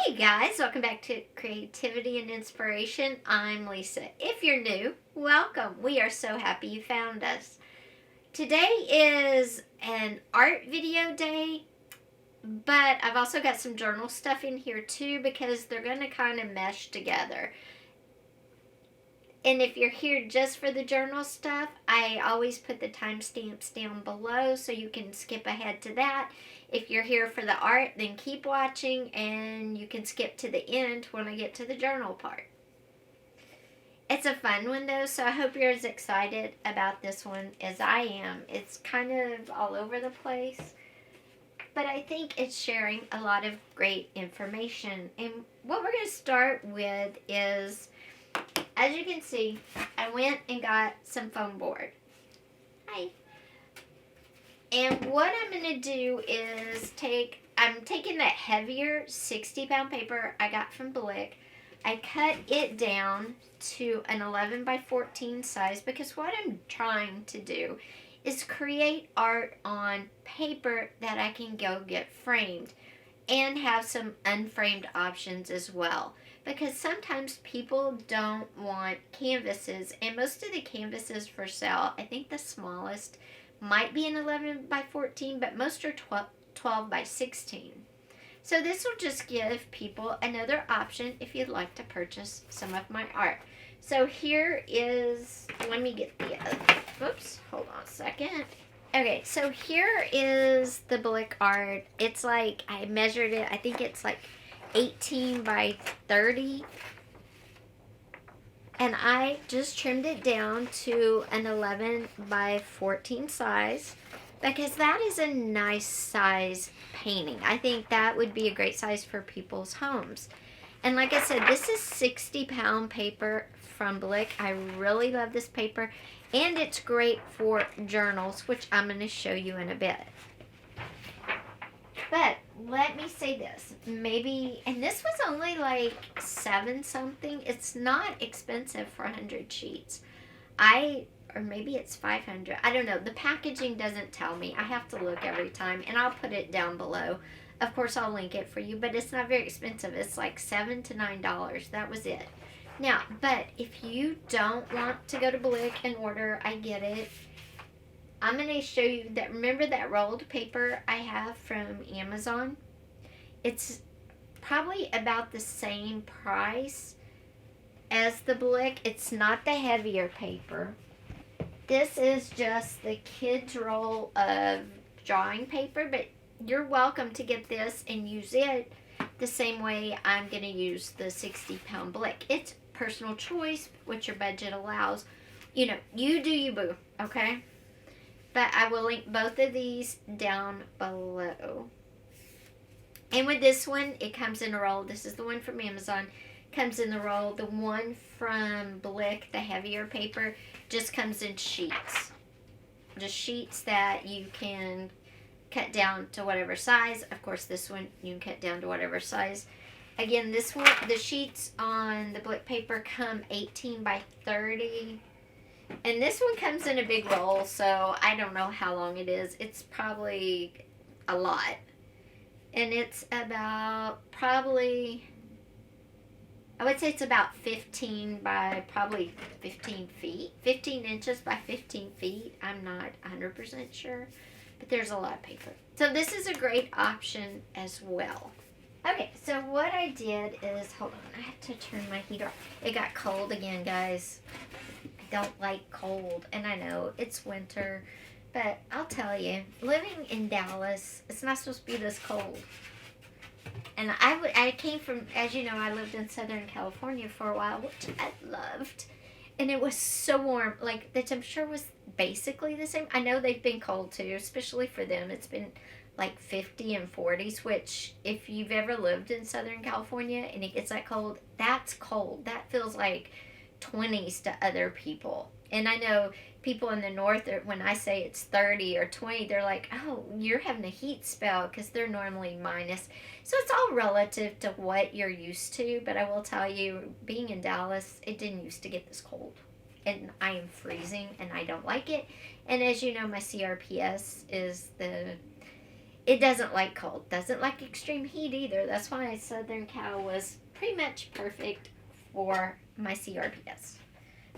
Hey guys, welcome back to Creativity and Inspiration. I'm Lisa. If you're new, welcome. We are so happy you found us. Today is an art video day, but I've also got some journal stuff in here too because they're going to kind of mesh together. And if you're here just for the journal stuff, I always put the timestamps down below so you can skip ahead to that. If you're here for the art, then keep watching and you can skip to the end when I get to the journal part. It's a fun one though, so I hope you're as excited about this one as I am. It's kind of all over the place, but I think it's sharing a lot of great information. And what we're going to start with is, as you can see, I went and got some foam board. Hi. And what I'm going to do is I'm taking that heavier 60-pound paper I got from Blick. I cut it down to an 11 by 14 size because what I'm trying to do is create art on paper that I can go get framed and have some unframed options as well. Because sometimes people don't want canvases, and most of the canvases for sale, I think the smallest might be an 11 by 14, but most are 12 by 16. So this will just give people another option if you'd like to purchase some of my art. So here is, let me get the, oops, hold on a second. Okay, so here is the Blick art. It's like, I measured it, I think it's like 18 by 30. And I just trimmed it down to an 11 by 14 size because that is a nice size painting. I think that would be a great size for people's homes. And like I said, this is 60-pound paper from Blick. I really love this paper. And it's great for journals, which I'm going to show you in a bit. But let me say this, maybe, and this was only like 7 something. It's not expensive for 100 sheets. Or maybe it's 500. I don't know. The packaging doesn't tell me. I have to look every time, and I'll put it down below. Of course, I'll link it for you, but it's not very expensive. It's like $7 to $9. That was it. Now, but if you don't want to go to Blick and order, I get it. I'm going to show you that. Remember that rolled paper I have from Amazon? It's probably about the same price as the Blick. It's not the heavier paper. This is just the kids' roll of drawing paper, but you're welcome to get this and use it the same way I'm going to use the 60-pound Blick. It's personal choice, what your budget allows. You know, you do you, boo, okay? But I will link both of these down below. And with this one, it comes in a roll. This is the one from Amazon. Comes in the roll. The one from Blick, the heavier paper, just comes in sheets. Just sheets that you can cut down to whatever size. Of course, this one you can cut down to whatever size. Again, this one, the sheets on the Blick paper come 18 by 30. And this one comes in a big roll, so I don't know how long it is. It's probably a lot. And it's about probably, I would say it's about 15 by probably 15 feet. 15 inches by 15 feet. I'm not 100% sure, but there's a lot of paper. So this is a great option as well. Okay, so what I did is, hold on, I have to turn my heater off. It got cold again, guys. I don't like cold, and I know it's winter, but I'll tell you, living in Dallas, it's not supposed to be this cold. And I came from, as you know, I lived in Southern California for a while, which I loved, and it was so warm. Like, the temperature was basically the same. I know they've been cold too, especially for them. It's been like 50 and 40s, which if you've ever lived in Southern California and it gets that cold, that's cold. That feels like 20s to other people. And I know people in the north, when I say it's 30 or 20, they're like, oh, you're having a heat spell, because they're normally minus. So it's all relative to what you're used to. But I will tell you, being in Dallas, it didn't used to get this cold. And I am freezing, and I don't like it. And as you know, my CRPS is it doesn't like cold. Doesn't like extreme heat either. That's why Southern Cal was pretty much perfect for my CRPS.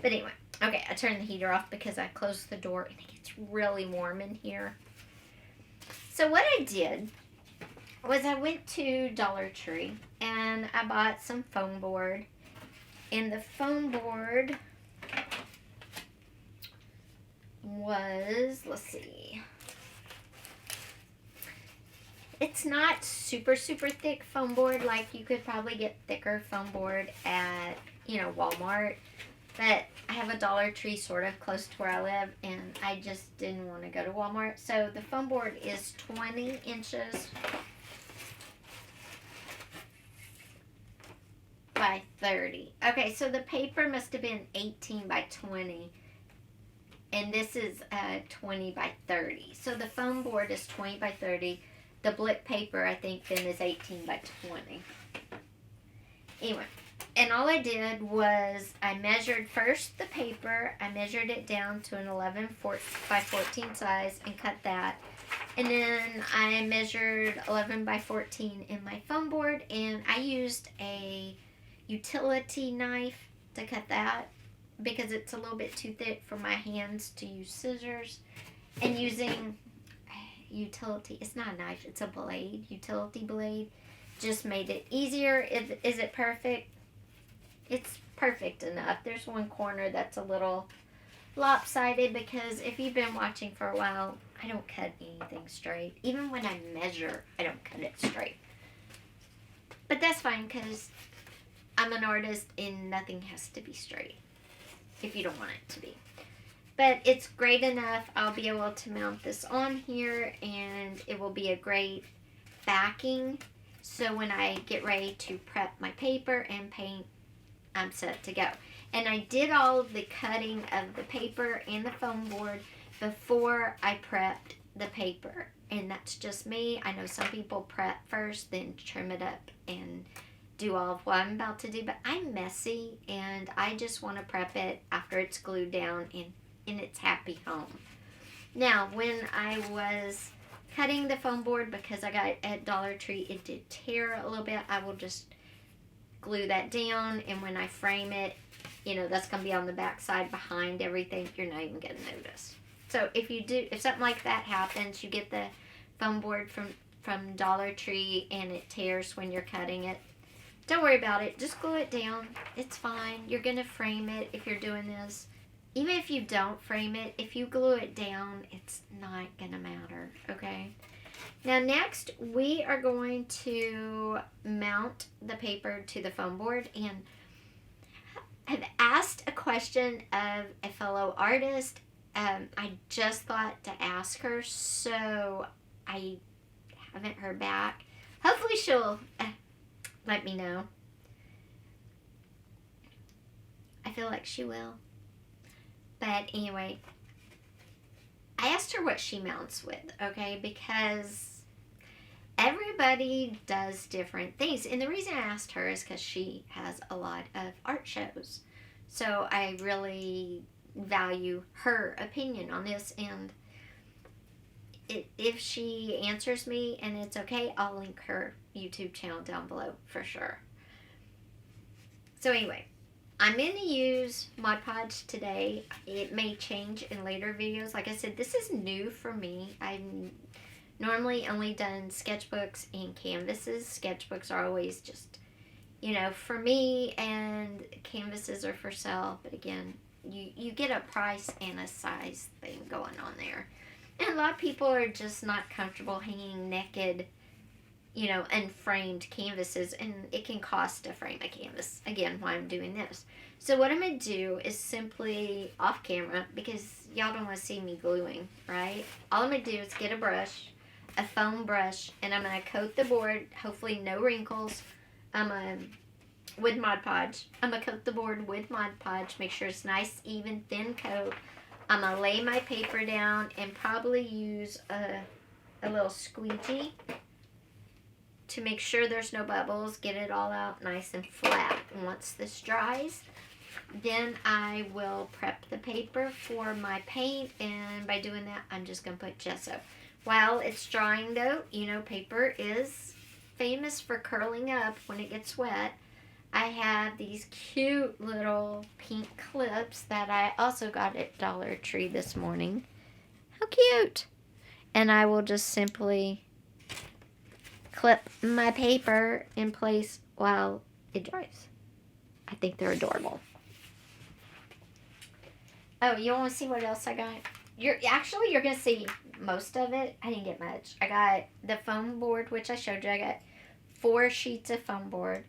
But anyway, okay, I turned the heater off because I closed the door and it gets really warm in here. So what I did was I went to Dollar Tree and I bought some foam board. And the foam board was, let's see, it's not super thick foam board. Like, you could probably get thicker foam board at, Walmart. But I have a Dollar Tree sort of close to where I live, and I just didn't want to go to Walmart. So the foam board is 20 inches by 30. Okay, so the paper must have been 18 by 20. And this is 20 by 30. So the foam board is 20 by 30. The Blick paper, I think, then is 18 by 20. Anyway, and all I did was I measured first the paper. I measured it down to an 11 by 14 size and cut that. And then I measured 11 by 14 in my foam board. And I used a utility knife to cut that, because it's a little bit too thick for my hands to use scissors. And using utility, it's not a knife, it's a blade, utility blade, just made it easier. Is it perfect? It's perfect enough. There's one corner that's a little lopsided, because if you've been watching for a while, I don't cut anything straight. Even when I measure, I don't cut it straight. But that's fine, because I'm an artist and nothing has to be straight if you don't want it to be. But it's great enough. I'll be able to mount this on here, and it will be a great backing. So when I get ready to prep my paper and paint, I'm set to go. And I did all of the cutting of the paper and the foam board before I prepped the paper. And that's just me. I know some people prep first, then trim it up and do all of what I'm about to do. But I'm messy, and I just want to prep it after it's glued down and in its happy home. Now, when I was cutting the foam board, because I got it at Dollar Tree, it did tear a little bit. I will just glue that down, and when I frame it, that's going to be on the back side behind everything. You're not even going to notice. So if something like that happens, you get the foam board from Dollar Tree and it tears when you're cutting it, don't worry about it. Just glue it down. It's fine. You're going to frame it if you're doing this. Even if you don't frame it, if you glue it down, it's not going to matter, okay? Now, next, we are going to mount the paper to the foam board, and I've asked a question of a fellow artist. I just thought to ask her, so I haven't heard back. Hopefully she'll let me know. I feel like she will. But anyway, I asked her what she mounts with, okay? Because everybody does different things. And the reason I asked her is because she has a lot of art shows. So I really value her opinion on this. And if she answers me and it's okay, I'll link her YouTube channel down below for sure. So anyway, I'm going to use Mod Podge today. It may change in later videos. Like I said, this is new for me. I've normally only done sketchbooks and canvases. Sketchbooks are always just, for me, and canvases are for sale. But again, you get a price and a size thing going on there. And a lot of people are just not comfortable hanging naked, unframed canvases, and it can cost to frame a canvas. Again, why I'm doing this. So what I'm going to do is simply off camera, because y'all don't want to see me gluing, right? All I'm going to do is get a brush, a foam brush, and I'm going to coat the board, hopefully no wrinkles, with Mod Podge. I'm going to coat the board with Mod Podge, make sure it's nice, even, thin coat. I'm going to lay my paper down and probably use a little squeegee to make sure there's no bubbles. Get it all out nice and flat. And once this dries, then I will prep the paper for my paint. And by doing that, I'm just going to put gesso. while it's drying though, you know, paper is famous for curling up when it gets wet. I have these cute little pink clips that I also got at Dollar Tree this morning. How cute! And I will just simply clip my paper in place while it dries. I think they're adorable. Oh, you want to see what else I got? You're going to see most of it. I didn't get much. I got the foam board, which I showed you. I got 4 sheets of foam board.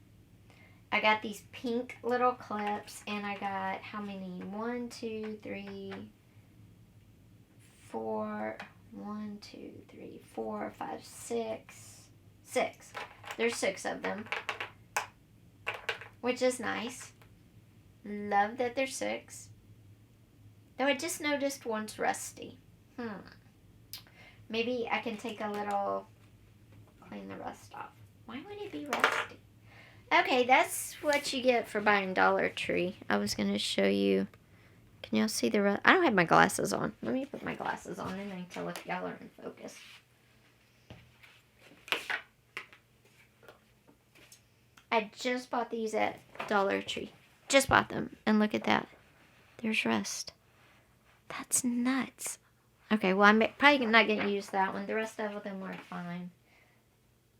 I got these pink little clips, and I got how many? 1, 2, 3, 4. 1, 2, 3, 4, 5, 6. 6. There's 6 of them, which is nice. Love that there's 6. Though I just noticed one's rusty. Maybe I can take a little, clean the rust off. Why would it be rusty? Okay, that's what you get for buying Dollar Tree. I was going to show you. Can y'all see the rust? I don't have my glasses on. Let me put my glasses on and then tell if y'all are in focus. I just bought these at Dollar Tree. Just bought them. And look at that. There's rust. That's nuts. Okay, well, I'm probably not going to use that one. The rest of them are fine.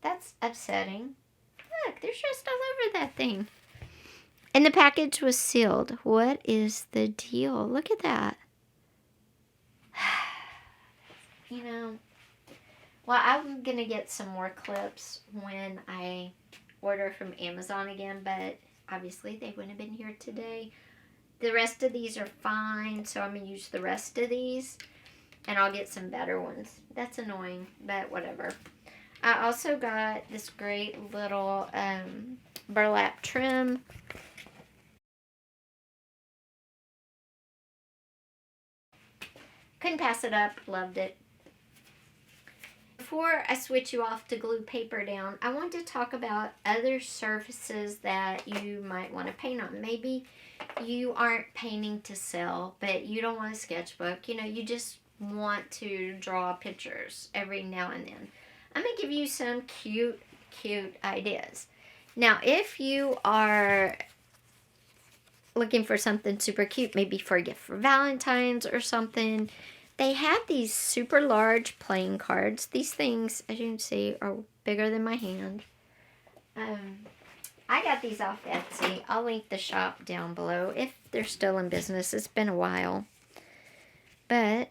That's upsetting. Look, there's rust all over that thing. And the package was sealed. What is the deal? Look at that. You know, well, I'm going to get some more clips when I order from Amazon again, but obviously they wouldn't have been here today. The rest of these are fine, so I'm going to use the rest of these, and I'll get some better ones. That's annoying, but whatever. I also got this great little burlap trim. Couldn't pass it up. Loved it. Before I switch you off to glue paper down, I want to talk about other surfaces that you might want to paint on. Maybe you aren't painting to sell, but you don't want a sketchbook. You know, you just want to draw pictures every now and then. I'm going to give you some cute ideas. Now, if you are looking for something super cute, maybe for a gift for Valentine's or something, they have these super large playing cards. These things, as you can see, are bigger than my hand. I got these off Etsy. I'll link the shop down below if they're still in business. It's been a while. But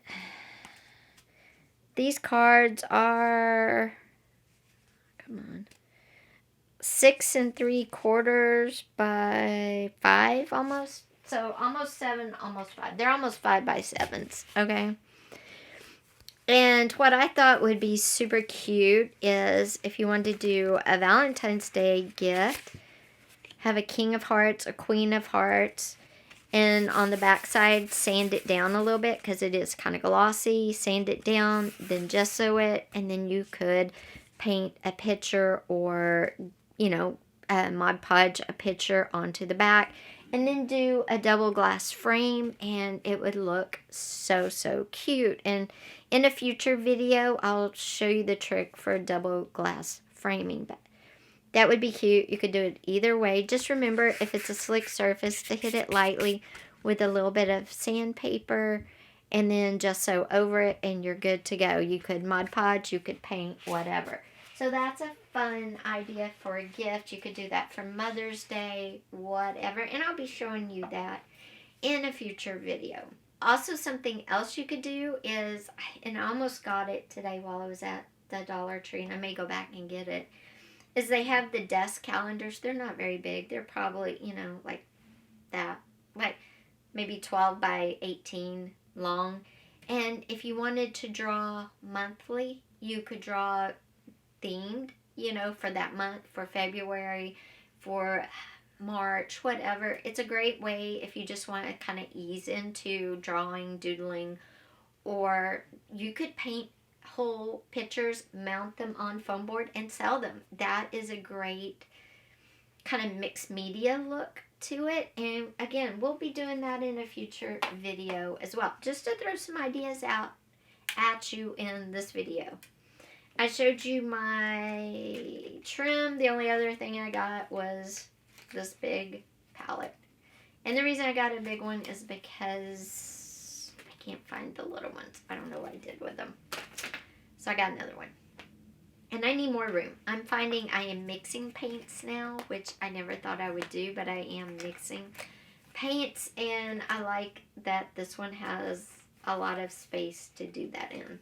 these cards are, come on, 6 3/4 by 5 almost. So almost 7, almost 5. They're almost 5 by 7s, okay? And what I thought would be super cute is if you wanted to do a Valentine's Day gift, have a King of Hearts, a Queen of Hearts, and on the back side, sand it down a little bit because it is kind of glossy. Sand it down, then gesso it, and then you could paint a picture or, you know, Mod Podge a picture onto the back, and then do a double glass frame, and it would look so cute. And in a future video, I'll show you the trick for double glass framing, but that would be cute. You could do it either way. Just remember, if it's a slick surface, to hit it lightly with a little bit of sandpaper and then gesso over it, and you're good to go. You could Mod Podge, you could paint, whatever. So that's a fun idea for a gift. You could do that for Mother's Day, whatever. And I'll be showing you that in a future video. Also, something else you could do is, and I almost got it today while I was at the Dollar Tree, and I may go back and get it, is they have the desk calendars. They're not very big. They're probably, you know, like that. Like maybe 12 by 18 long. And if you wanted to draw monthly, you could draw themed, you know, for that month, for February, for March, whatever. It's a great way if you just want to kind of ease into drawing, doodling, or you could paint whole pictures, mount them on foam board, and sell them. That is a great kind of mixed media look to it. And again, we'll be doing that in a future video as well, just to throw some ideas out at you in this video. I showed you my trim. The only other thing I got was this big palette. And the reason I got a big one is because I can't find the little ones. I don't know what I did with them. So I got another one. And I need more room. I'm finding I am mixing paints now, which I never thought I would do, but I am mixing paints, and I like that this one has a lot of space to do that in.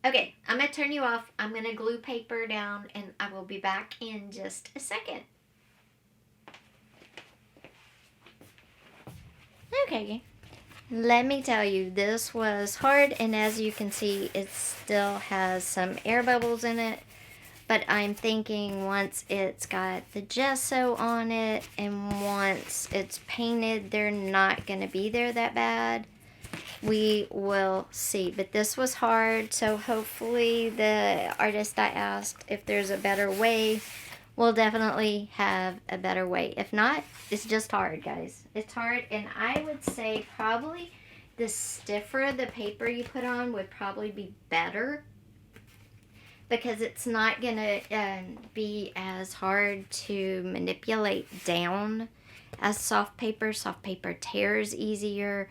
Okay, I'm going to turn you off. I'm going to glue paper down, and I will be back in just a second. Okay. Let me tell you, this was hard, and as you can see, it still has some air bubbles in it, but I'm thinking once it's got the gesso on it, and once it's painted, they're not going to be there that bad. We will see, but this was hard, so hopefully the artist I asked if there's a better way will definitely have a better way. If not, it's just hard, guys. It's hard, and I would say probably the stiffer the paper you put on would probably be better, because it's not gonna be as hard to manipulate down as soft paper. Soft paper tears easier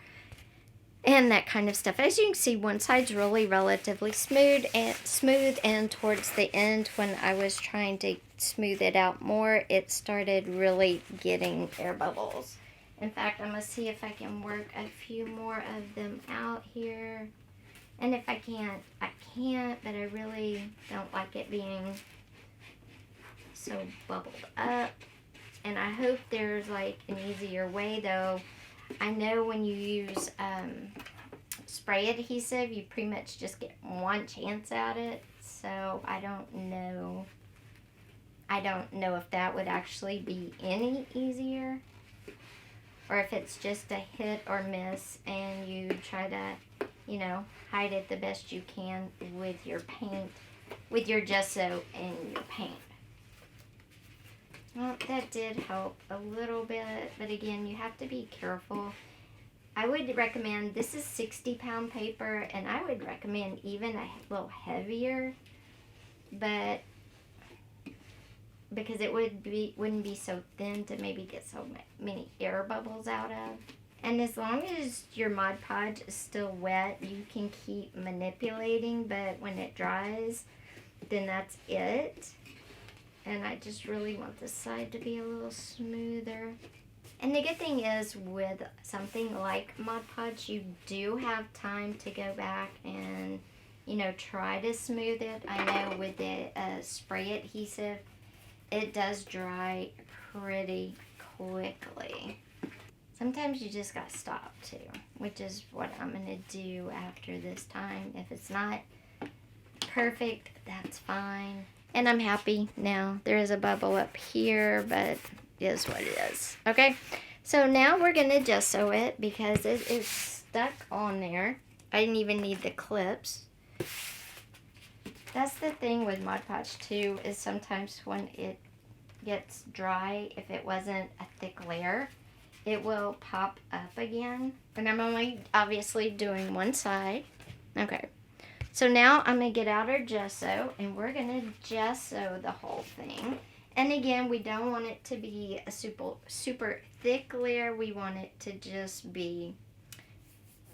and that kind of stuff. As you can see, one side's really relatively smooth, and towards the end, when I was trying to smooth it out more, it started really getting air bubbles. In fact, I'm going to see if I can work a few more of them out here. And if I can't, I can't, but I really don't like it being so bubbled up. And I hope there's like an easier way, though. I know when you use spray adhesive, you pretty much just get one chance at it. So I don't know. I don't know if that would actually be any easier, or if it's just a hit or miss and you try to, you know, hide it the best you can with your paint, with your gesso and your paint. Well, that did help a little bit, but again, you have to be careful. I would recommend, this is 60-pound paper, and I would recommend even a little heavier, but because it wouldn't be so thin to maybe get so many air bubbles out of. And as long as your Mod Podge is still wet, you can keep manipulating, but when it dries, then that's it. And I just really want this side to be a little smoother. And the good thing is, with something like Mod Podge, you do have time to go back and, you know, try to smooth it. I know with the spray adhesive, it does dry pretty quickly. Sometimes you just gotta stop too, which is what I'm gonna do after this time. If it's not perfect, that's fine. And I'm happy now. There is a bubble up here, but it is what it is. Okay, so now we're gonna gesso it because it is stuck on there. I didn't even need the clips. That's the thing with Mod Podge too, is sometimes when it gets dry, if it wasn't a thick layer, it will pop up again. And I'm only obviously doing one side. Okay. So now I'm going to get out our gesso, and we're going to gesso the whole thing. And again, we don't want it to be a super thick layer. We want it to just be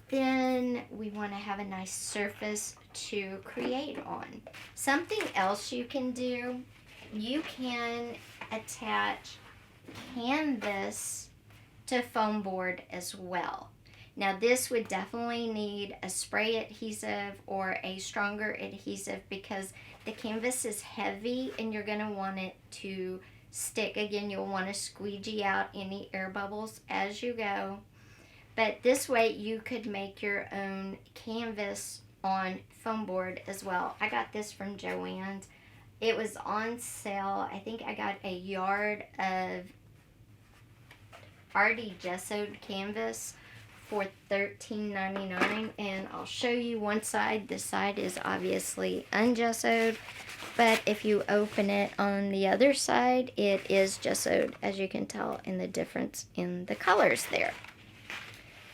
thin. We want to have a nice surface to create on. Something else you can do, you can attach canvas to foam board as well. Now this would definitely need a spray adhesive or a stronger adhesive, because the canvas is heavy and you're going to want it to stick. Again, you'll want to squeegee out any air bubbles as you go. But this way you could make your own canvas on foam board as well. I got this from Joann's. It was on sale. I think I got a yard of already gessoed canvas for $13.99, and I'll show you one side. This side is obviously ungessoed, but if you open it on the other side, it is gessoed, as you can tell in the difference in the colors there.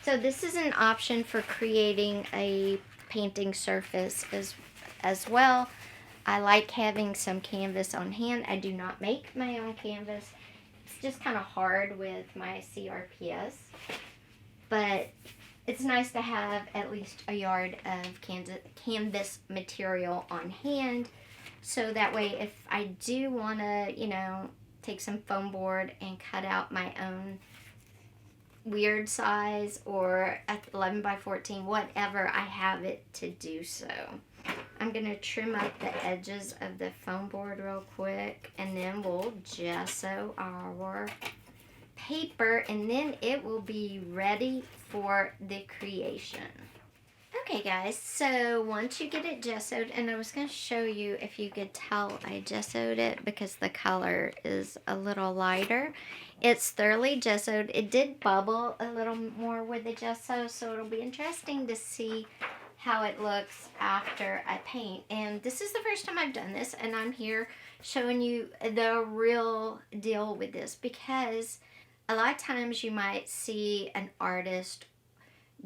So this is an option for creating a painting surface as well. I like having some canvas on hand. I do not make my own canvas. It's just kind of hard with my CRPS. But it's nice to have at least a yard of canvas material on hand. So that way if I do want to, take some foam board and cut out my own weird size or 11 by 14, whatever, I have it to do so. I'm going to trim up the edges of the foam board real quick, and then we'll gesso our paper, and then it will be ready for the creation. Okay guys, so once you get it gessoed, and I was going to show you if you could tell I gessoed it because the color is a little lighter. It's thoroughly gessoed. It did bubble a little more with the gesso, so it'll be interesting to see how it looks after I paint. And this is the first time I've done this, and I'm here showing you the real deal with this, because a lot of times you might see an artist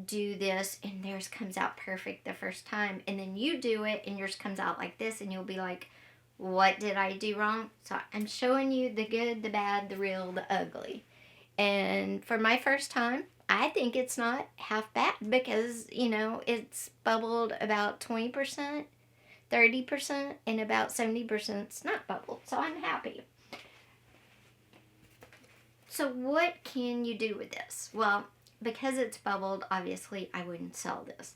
do this and theirs comes out perfect the first time, and then you do it and yours comes out like this, and you'll be like, what did I do wrong? So I'm showing you the good, the bad, the real, the ugly. And for my first time, I think it's not half bad, because it's bubbled about 20%, 30%, and about 70% it's not bubbled, so I'm happy. So what can you do with this? Well, because it's bubbled, obviously I wouldn't sell this,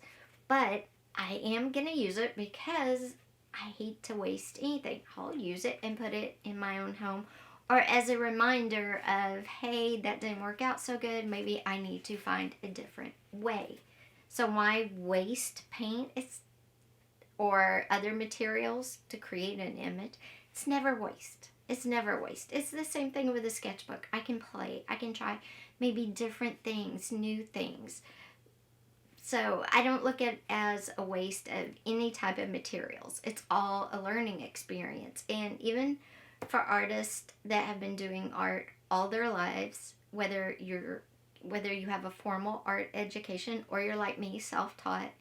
but I am gonna use it because I hate to waste anything. I'll use it and put it in my own home, or as a reminder of, hey, that didn't work out so good, maybe I need to find a different way. So why waste paint or other materials to create an image? It's never waste. It's never waste. It's the same thing with a sketchbook. I can play. I can try maybe different things, new things. So I don't look at it as a waste of any type of materials. It's all a learning experience. And even for artists that have been doing art all their lives, whether you have a formal art education or you're like me, self-taught,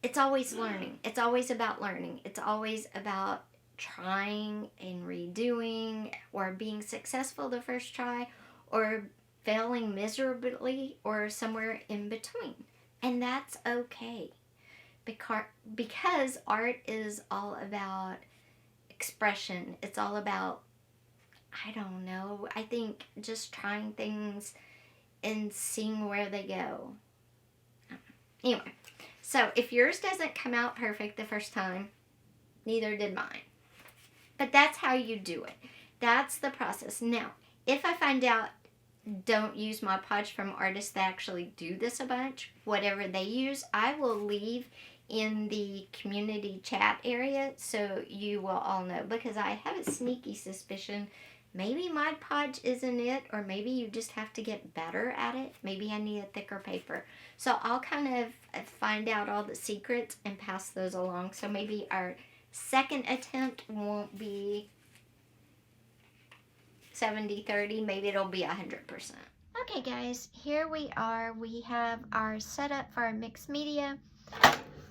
it's always learning. It's always about learning. It's always about trying and redoing, or being successful the first try, or failing miserably, or somewhere in between. And that's okay, because art is all about expression. It's all about, I don't know, I think just trying things and seeing where they go. Anyway, so if yours doesn't come out perfect the first time, neither did mine. But that's how you do it. That's the process. Now, if I find out, don't use Mod Podge from artists that actually do this a bunch, whatever they use, I will leave in the community chat area so you will all know, because I have a sneaky suspicion maybe Mod Podge isn't it, or maybe you just have to get better at it. Maybe I need a thicker paper. So I'll kind of find out all the secrets and pass those along. So maybe our second attempt won't be 70-30, maybe it'll be 100%. Okay guys, here we are. We have our setup for our mixed media.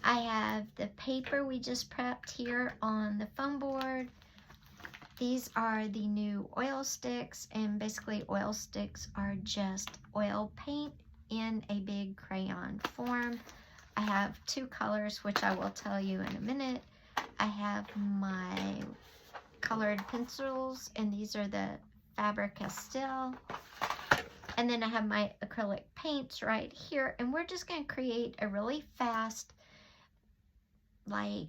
I have the paper we just prepped here on the foam board. These are the new oil sticks, and basically oil sticks are just oil paint in a big crayon form. I have two colors, which I will tell you in a minute. I have my colored pencils, and these are the Faber-Castell. And then I have my acrylic paints right here, and we're just going to create a really fast, like,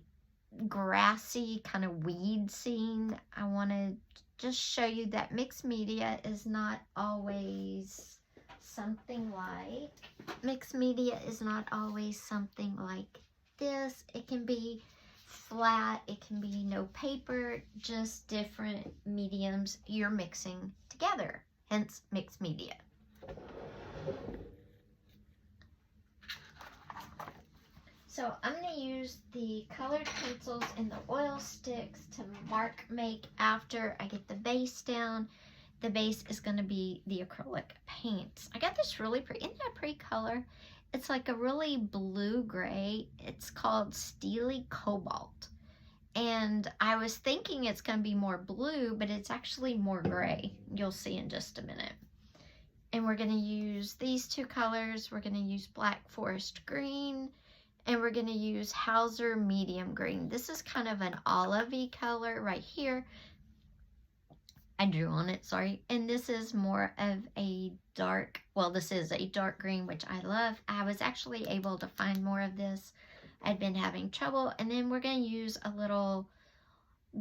grassy kind of weed scene. I want to just show you that mixed media is not always something like this. It can be flat, it can be no paper, just different mediums you're mixing together, hence mixed media. So I'm going to use the colored pencils and the oil sticks to make after I get the base down. the base is going to be the acrylic paints. I got this really pretty, isn't that a pretty color? It's like a really blue-gray. It's called Steely Cobalt. And I was thinking it's going to be more blue, but it's actually more gray. You'll see in just a minute. And we're going to use these two colors. We're going to use Black Forest Green, and we're going to use Hauser Medium Green. This is kind of an olivey color right here. I drew on it, sorry. And this is more of a dark, well, this is a dark green, which I love. I was actually able to find more of this. I'd been having trouble. And then we're going to use a little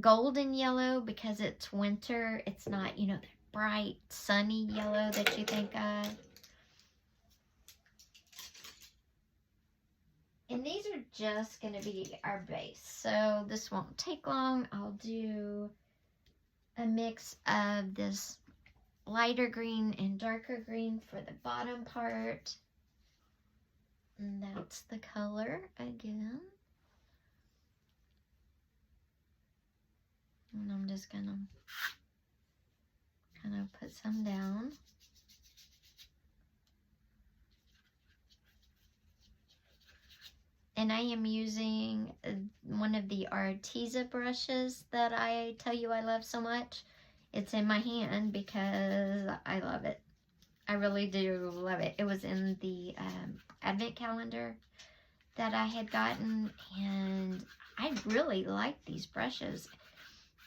golden yellow because it's winter. It's not, you know, the bright, sunny yellow that you think of. And these are just going to be our base. So this won't take long. I'll do a mix of this lighter green and darker green for the bottom part. And that's the color again. And I'm just gonna kind of put some down. And I am using one of the Arteza brushes that I tell you I love so much. It's in my hand because I love it. I really do love it. It was in the advent calendar that I had gotten, and I really like these brushes.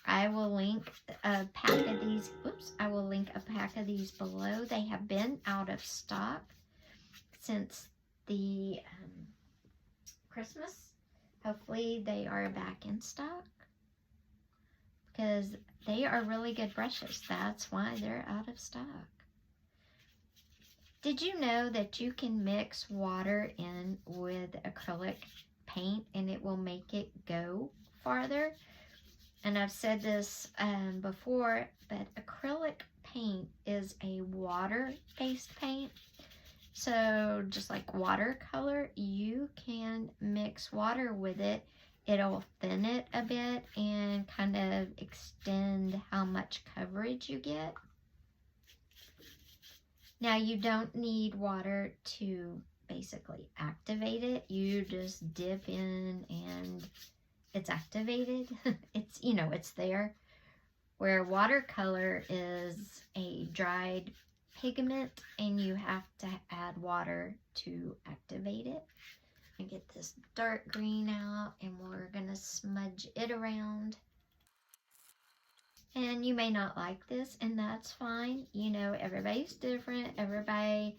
I will link a pack of these. Oops, I will link a pack of these below. They have been out of stock since the Christmas. Hopefully they are back in stock because they are really good brushes. That's why they're out of stock. Did you know that you can mix water in with acrylic paint and it will make it go farther? And I've said this before, but acrylic paint is a water-based paint. So just like watercolor, you can mix water with it. It'll thin it a bit and kind of extend how much coverage you get. Now you don't need water to basically activate it. You just dip in and it's activated. It's, you know, it's there. Where watercolor is a dried pigment and you have to add water to activate it. And get this dark green out and we're gonna smudge it around. And you may not like this, and that's fine. You know, everybody's different. Everybody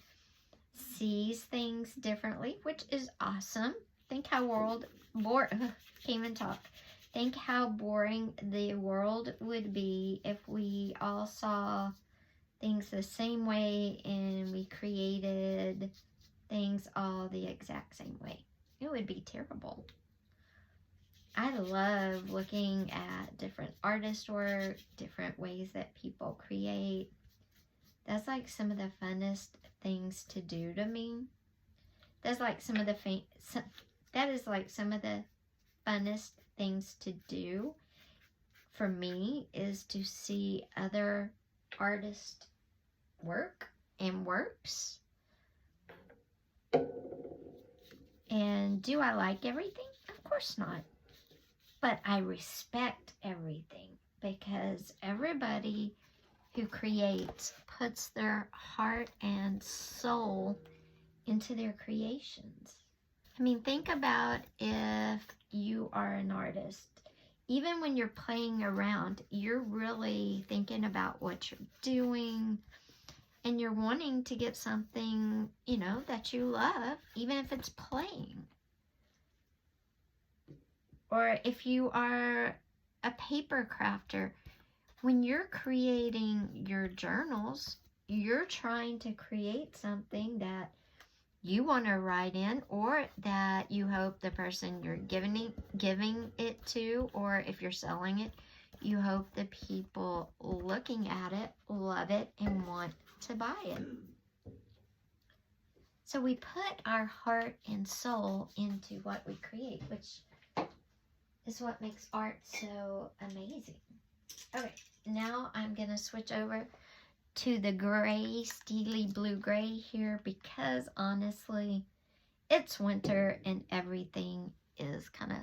sees things differently, which is awesome. Think how can't even talk. Think how boring the world would be if we all saw things the same way and we created things all the exact same way. It would be terrible. I love looking at different artist work, different ways that people create. That's like some of the funnest things to do to me. That's like some of the that is like some of the funnest things to do for me is to see other artists work and works. And do I like everything? Of course not. But I respect everything because everybody who creates puts their heart and soul into their creations. I mean, think about if you are an artist. Even when you're playing around, you're really thinking about what you're doing and you're wanting to get something, you know, that you love, even if it's playing. Or if you are a paper crafter, when you're creating your journals, you're trying to create something that you want to write in, or that you hope the person you're giving it to, or if you're selling it, you hope the people looking at it love it and want to buy it. So we put our heart and soul into what we create, which is what makes art so amazing. Okay, now I'm going to switch over to the gray, steely blue gray here because honestly, it's winter and everything is kind of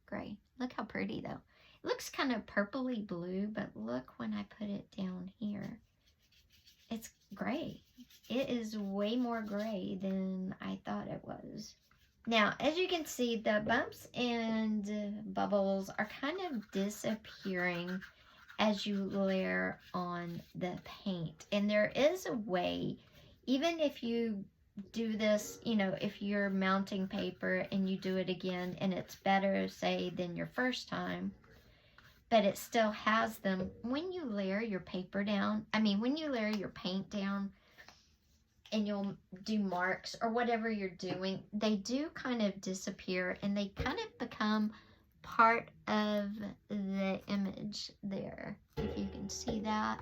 gray. Look how pretty though. It looks kind of purpley blue, but look when I put it down here. It's gray. It is way more gray than I thought it was. Now, as you can see, the bumps and bubbles are kind of disappearing as you layer on the paint. And there is a way, even if you do this, you know, if you're mounting paper and you do it again and it's better, say, than your first time, but it still has them, when you layer your paper down, when you layer your paint down and you'll do marks or whatever you're doing, they do kind of disappear and they kind of become part of the image there, if you can see that.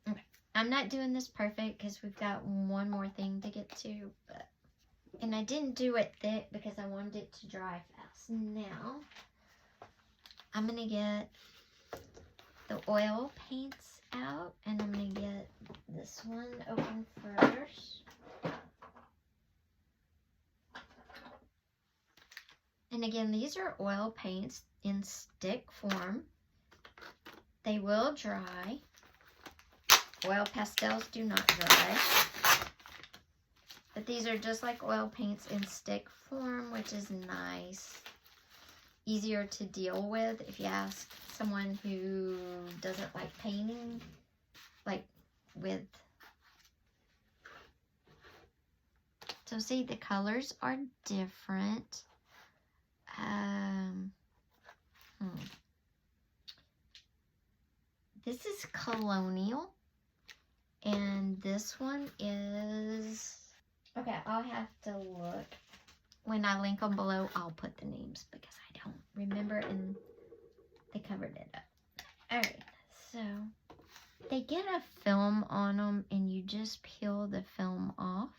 Okay. I'm not doing this perfect because we've got one more thing to get to, and I didn't do it thick because I wanted it to dry fast. Now, I'm going to get the oil paints out, and I'm going to get this one open first. And again, these are oil paints in stick form. They will dry. Oil pastels do not dry. But these are just like oil paints in stick form, which is nice. Easier to deal with if you ask someone who doesn't like painting, like with. So see, the colors are different. This is Colonial, and this one is, okay, I'll have to look. When I link them below, I'll put the names because I don't remember and they covered it up. Alright, so they get a film on them and you just peel the film off.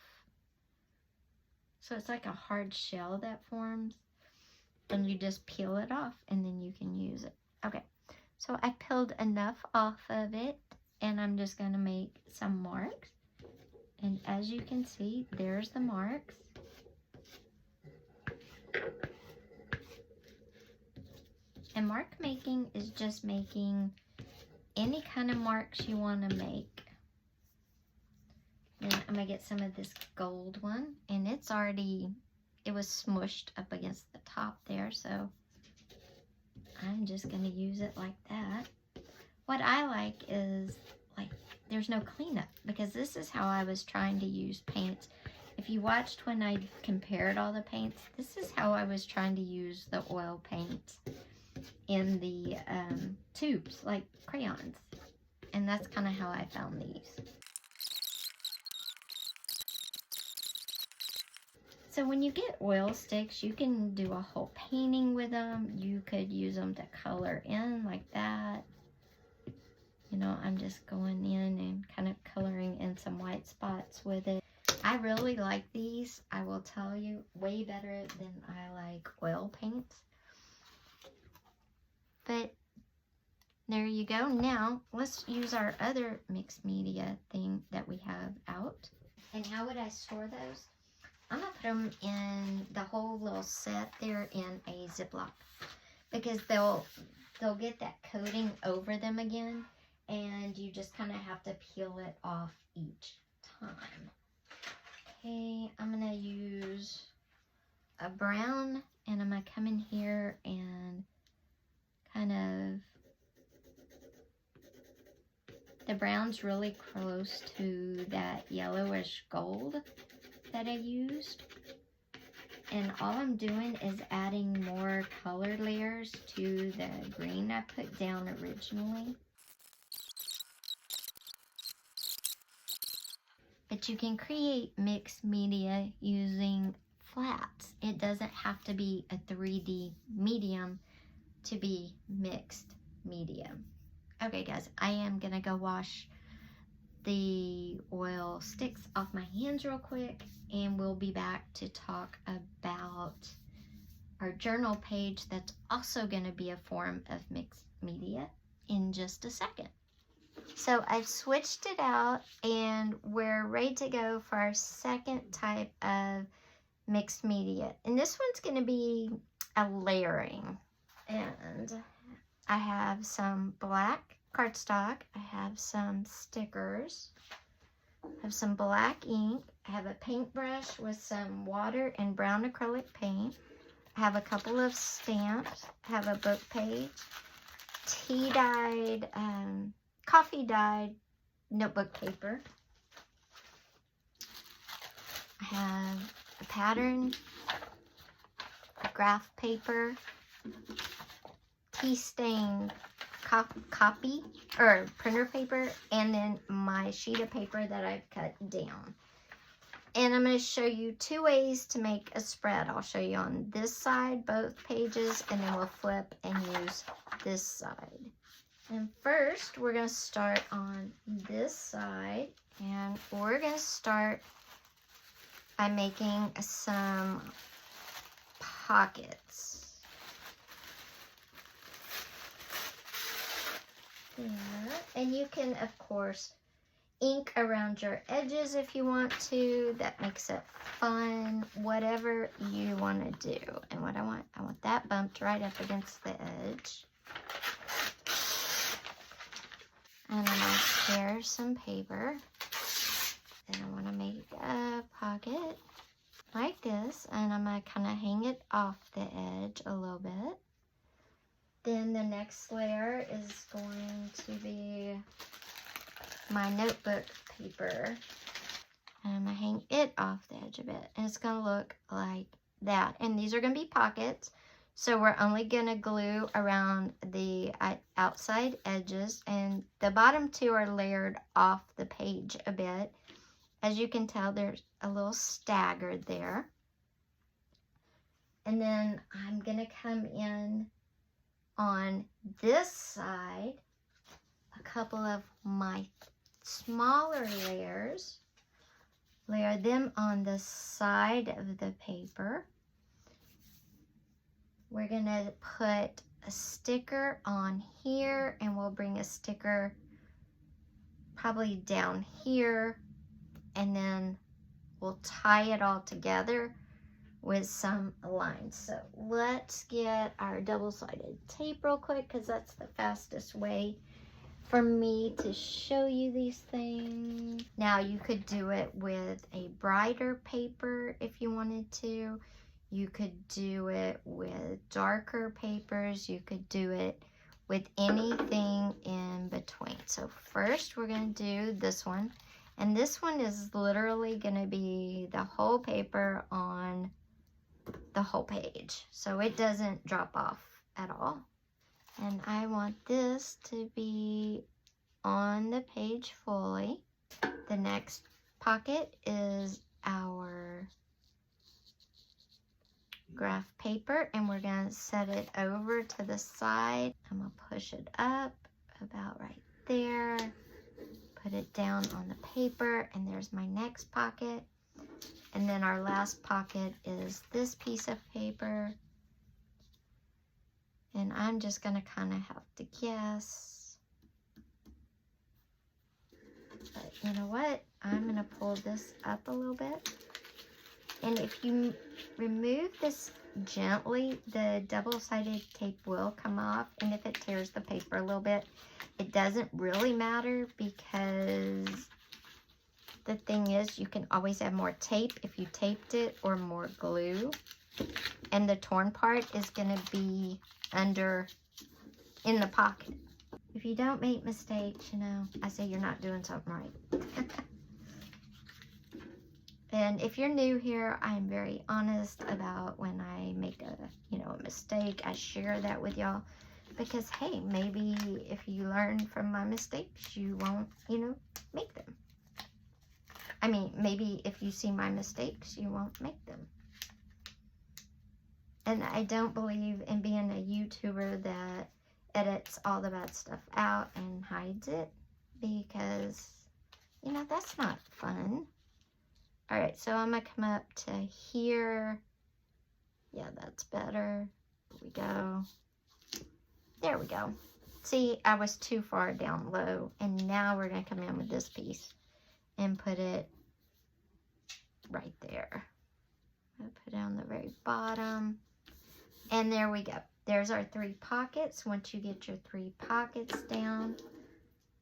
So it's like a hard shell that forms. And you just peel it off and then you can use it. Okay, so I peeled enough off of it and I'm just going to make some marks. And as you can see, there's the marks. And mark making is just making any kind of marks you want to make. Then I'm going to get some of this gold one, and it's already, it was smushed up against the top there, so I'm just going to use it like that. What I like is, like, there's no cleanup, because this is how I was trying to use paints. If you watched when I compared all the paints, this is how I was trying to use the oil paints in the tubes, like crayons. And that's kind of how I found these. So when you get oil sticks, you can do a whole painting with them. You could use them to color in like that. You know, I'm just going in and kind of coloring in some white spots with it. I really like these, I will tell you, way better than I like oil paints. But there you go. Now, let's use our other mixed media thing that we have out. And how would I store those? I'm going to put them in the whole little set there in a Ziploc. Because they'll get that coating over them again. And you just kind of have to peel it off each time. Okay, I'm going to use a brown. And I'm going to come in here and kind of, the brown's really close to that yellowish gold that I used. And all I'm doing is adding more color layers to the green I put down originally. But you can create mixed media using flats. It doesn't have to be a 3D medium to be mixed medium. Okay guys, I am gonna go wash the oil sticks off my hands real quick, and we'll be back to talk about our journal page that's also going to be a form of mixed media in just a second. So I've switched it out and we're ready to go for our second type of mixed media. And this one's going to be a layering. And I have some black cardstock. I have some stickers. I have some black ink. I have a paintbrush with some water and brown acrylic paint. I have a couple of stamps. I have a book page. Tea-dyed, coffee-dyed notebook paper. I have a pattern, a graph paper, tea-stained copy or printer paper, and then my sheet of paper that I've cut down. And I'm going to show you two ways to make a spread. I'll show you on this side, both pages, and then we'll flip and use this side. And first, we're going to start on this side, and we're going to start by making some pockets. There. And you can, of course, ink around your edges if you want to. That makes it fun, whatever you want to do. And what I want that bumped right up against the edge. And I'm going to spare some paper. And I want to make a pocket like this. And I'm going to kind of hang it off the edge a little bit. Then the next layer is going to be my notebook paper. And I'm going to hang it off the edge of it. And it's going to look like that. And these are going to be pockets. So we're only going to glue around the outside edges. And the bottom two are layered off the page a bit. As you can tell, there's a little staggered there. And then I'm going to come in on this side, a couple of my smaller layers, layer them on the side of the paper. We're going to put a sticker on here, and we'll bring a sticker probably down here, and then we'll tie it all together with some lines. So let's get our double-sided tape real quick, because that's the fastest way for me to show you these things. Now you could do it with a brighter paper if you wanted to. You could do it with darker papers. You could do it with anything in between. So first we're going to do this one. And this one is literally going to be the whole paper on the whole page. So it doesn't drop off at all. And I want this to be on the page fully. The next pocket is our graph paper, and we're going to set it over to the side. I'm going to push it up about right there. Put it down on the paper, and there's my next pocket. And then our last pocket is this piece of paper. And I'm just going to kind of have to guess. But you know what? I'm going to pull this up a little bit. And if you remove this gently, the double-sided tape will come off. And if it tears the paper a little bit, it doesn't really matter, because the thing is, you can always add more tape if you taped it, or more glue. And the torn part is going to be under in the pocket. If you don't make mistakes, you know, I say you're not doing something right. And if you're new here, I'm very honest about when I make a mistake. I share that with y'all, because hey, maybe if you learn from my mistakes, you won't, make them. I mean, maybe if you see my mistakes, you won't make them. And I don't believe in being a YouTuber that edits all the bad stuff out and hides it, because, that's not fun. All right, so I'm going to come up to here Yeah, that's better. There we go. There we go. See, I was too far down low, and now we're going to come in with this piece and put it right there. I'll put it on the very bottom, and there we go. There's our 3 pockets. Once you get your 3 pockets down,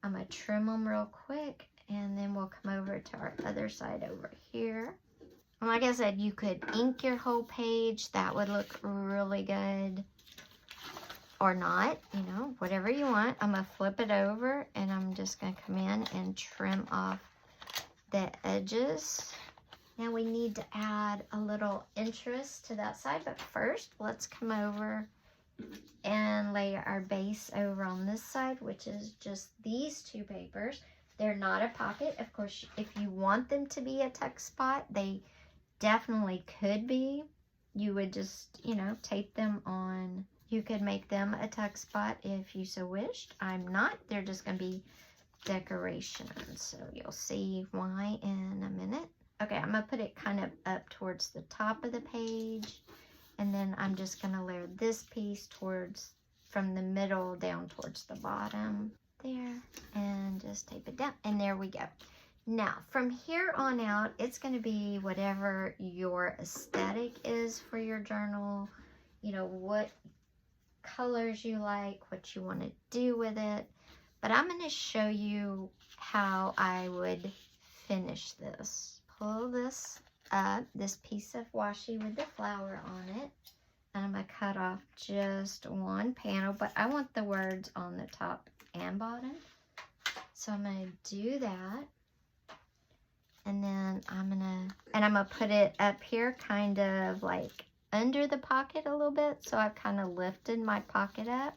I'm going to trim them real quick, and then we'll come over to our other side over here. And like I said, you could ink your whole page. That would look really good. Or not, you know, whatever you want. I'm going to flip it over, and I'm just going to come in and trim off the edges. Now we need to add a little interest to that side, but first let's come over and lay our base over on this side, which is just these 2 papers. They're not a pocket. Of course, if you want them to be a tuck spot, they definitely could be. You would just, you know, tape them on. You could make them a tuck spot if you so wished. I'm not. They're just going to be decorations. So you'll see why in a minute. Okay, I'm going to put it kind of up towards the top of the page. And then I'm just going to layer this piece from the middle down towards the bottom. There. And just tape it down. And there we go. Now, from here on out, it's going to be whatever your aesthetic is for your journal. You know, what colors you like, what you want to do with it. But I'm going to show you how I would finish this. Pull this up, this piece of washi with the flower on it. And I'm going to cut off just 1 panel, but I want the words on the top and bottom. So I'm going to do that. And then I'm going to put it up here kind of like under the pocket a little bit. So I've kind of lifted my pocket up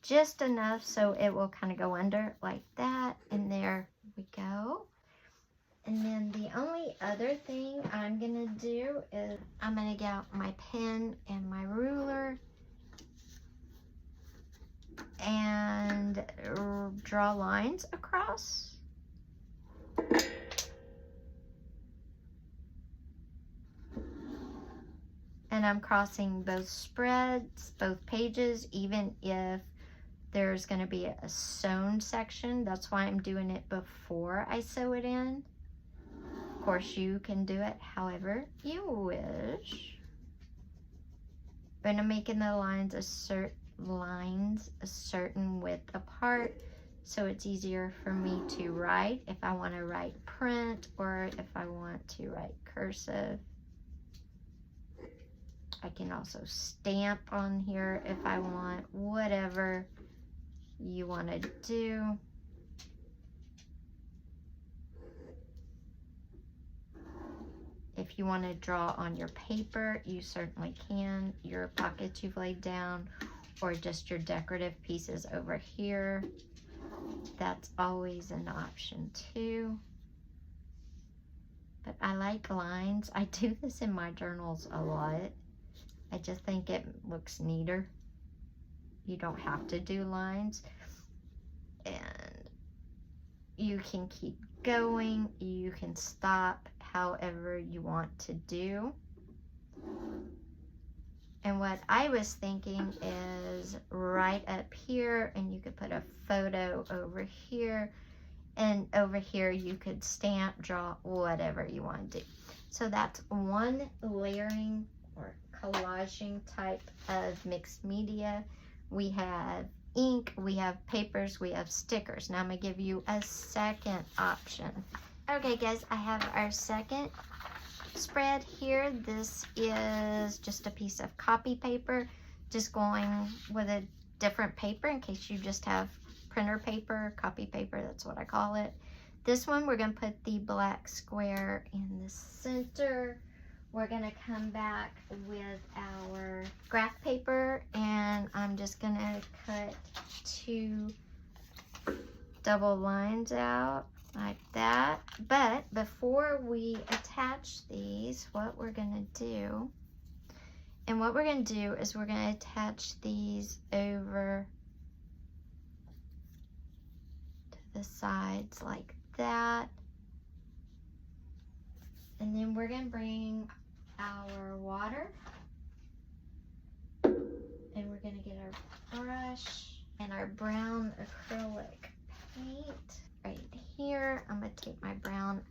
just enough so it will kind of go under like that. And there we go. And then the only other thing I'm going to do is I'm going to get out my pen and my ruler and draw lines across. And I'm crossing both spreads, both pages, even if there's going to be a sewn section. That's why I'm doing it before I sew it in. Of course, you can do it however you wish. But I'm making the lines a certain width apart, so it's easier for me to write if I want to write print or if I want to write cursive. I can also stamp on here if I want, whatever you want to do. If you want to draw on your paper, you certainly can. Your pockets you've laid down, or just your decorative pieces over here. That's always an option too. But I like lines. I do this in my journals a lot. I just think it looks neater. You don't have to do lines. And you can keep going. You can stop however you want to do. And what I was thinking is right up here, and you could put a photo over here, and over here you could stamp, draw, whatever you want to do. So that's one layering or collaging type of mixed media. We have ink, we have papers, we have stickers. Now I'm going to give you a second option. Okay guys, I have our second spread here. This is just a piece of copy paper, just going with a different paper in case you just have printer paper, copy paper, that's what I call it. This one we're going to put the black square in the center. We're going to come back with our graph paper, and I'm just going to cut 2 double lines out like that. But before we attach these, what we're going to do, and what we're going to do is we're going to attach these over to the sides like that. And then we're going to bring our water brush and our brown acrylic paint right here. I'm going to take my brown,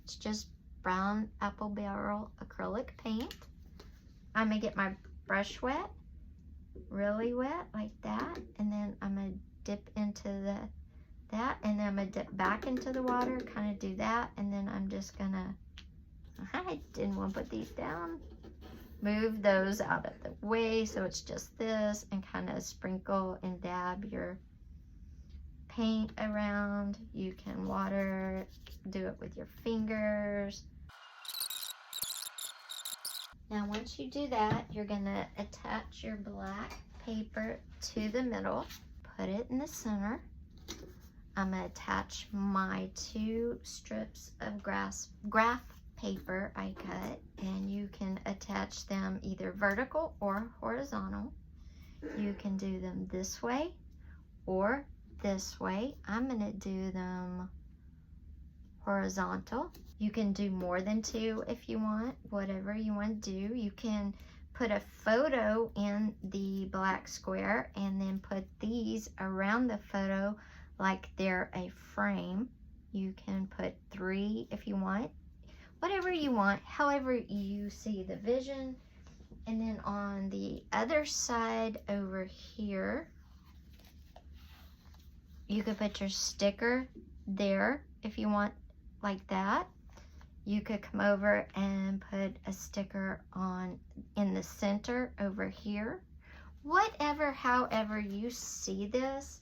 it's just brown apple barrel acrylic paint. I'm going to get my brush wet, really wet like that, and then I'm going to dip into that, and then I'm going to dip back into the water, kind of do that, and then I'm just going to, I didn't want to put these down. Move those out of the way so it's just this, and kind of sprinkle and dab your paint around. You can water, do it with your fingers. Now once you do that, you're going to attach your black paper to the middle, put it in the center. I'm going to attach my 2 strips of graph paper I cut, and you can attach them either vertical or horizontal. You can do them this way or this way. I'm going to do them horizontal. You can do more than 2 if you want, whatever you want to do. You can put a photo in the black square and then put these around the photo like they're a frame. You can put 3 if you want. Whatever you want, however you see the vision. And then on the other side over here, you could put your sticker there if you want, like that. You could come over and put a sticker on in the center over here. Whatever, however you see this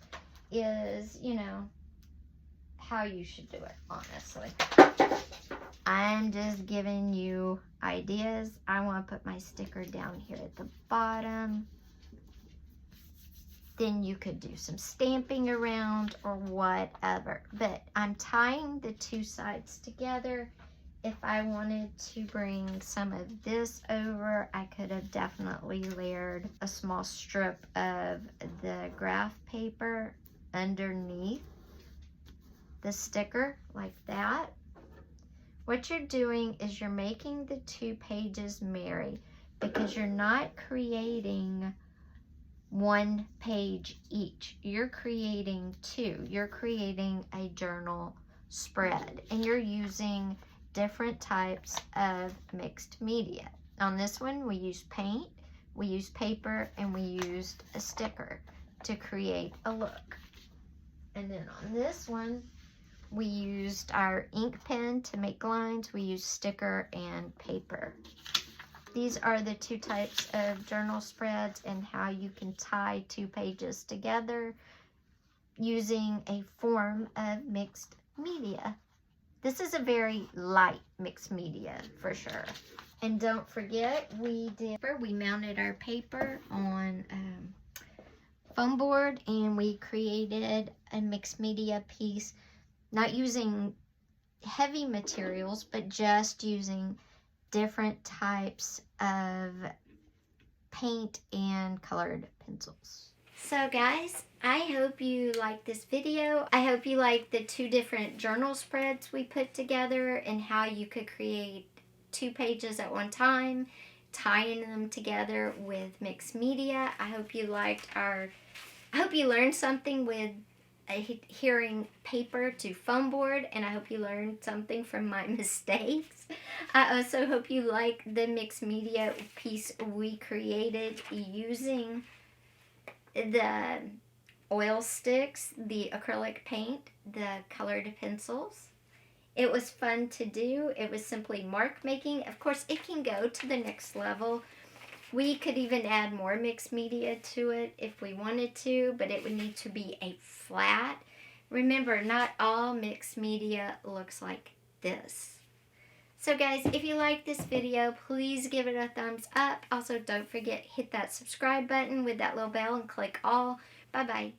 is, you know, how you should do it, honestly. I'm just giving you ideas. I want to put my sticker down here at the bottom. Then you could do some stamping around or whatever. But I'm tying the 2 sides together. If I wanted to bring some of this over, I could have definitely layered a small strip of the graph paper underneath the sticker like that. What you're doing is you're making the 2 pages marry, because you're not creating 1 page each. You're creating 2. You're creating a journal spread, and you're using different types of mixed media. On this one, we used paint, we used paper, and we used a sticker to create a look. And then on this one, we used our ink pen to make lines. We used sticker and paper. These are the 2 types of journal spreads and how you can tie 2 pages together using a form of mixed media. This is a very light mixed media for sure. And don't forget, we mounted our paper on foam board, and we created a mixed media piece, not using heavy materials, but just using different types of paint and colored pencils. So guys, I hope you like this video. I hope you like the 2 different journal spreads we put together and how you could create 2 pages at one time, tying them together with mixed media. I hope you learned something with adhering paper to foam board, and I hope you learned something from my mistakes. I also hope you like the mixed media piece we created using the oil sticks, the acrylic paint, the colored pencils. It was fun to do. It was simply mark making. Of course, it can go to the next level. We could even add more mixed media to it if we wanted to, but it would need to be a flat. Remember, not all mixed media looks like this. So guys, if you like this video, please give it a thumbs up. Also, don't forget, hit that subscribe button with that little bell and click all. Bye-bye.